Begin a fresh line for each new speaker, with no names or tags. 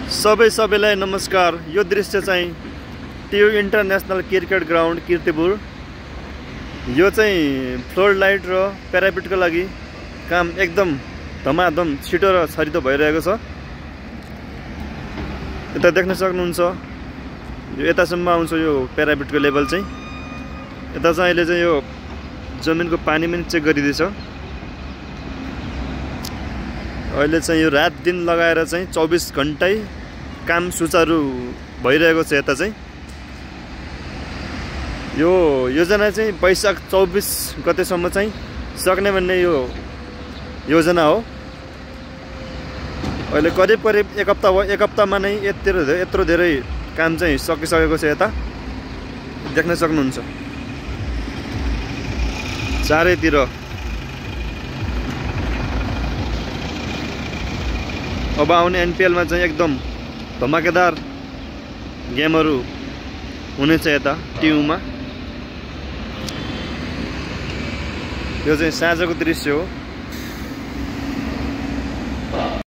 सबैलाई नमस्कार। यो दृश्य चाहिँ TU international cricket ground Kirtipur. यो चाहिँ फ्लोर लाइट र प्यारापिटको लागि काम एकदम धमाधम छिटो र छरितो भइरहेको छ। यता देख्न सक्नुहुन्छ यो यतासम्म आउँछ यो प्यारापिटको लेभल चाहिँ। यता चाहिँ अहिले चाहिँ यो जमिनको पानी पनि चेक गरिदिन्छ। अहिले चाहिँ यो रात दिन लगाएर चाहिँ 24 घण्टै काम सुचारू भइरहेको छ। यता चाहिँ यो योजना चाहिँ वैशाख 24 गतेसम्म चाहिँ सक्ने भन्ने यो योजना हो। अहिले करिब एक हप्तामा नै यत्रो धेरै काम चाहिँ सकिसकेको छ। यता देख्न सक्नुहुन्छ चारैतिर। अब आउने एनपिएलमा चाहिँ एकदम धमाकेदार गेमहरू हुनेछ यता टियुमा। यो चाहिँ साँझको दृश्य हो।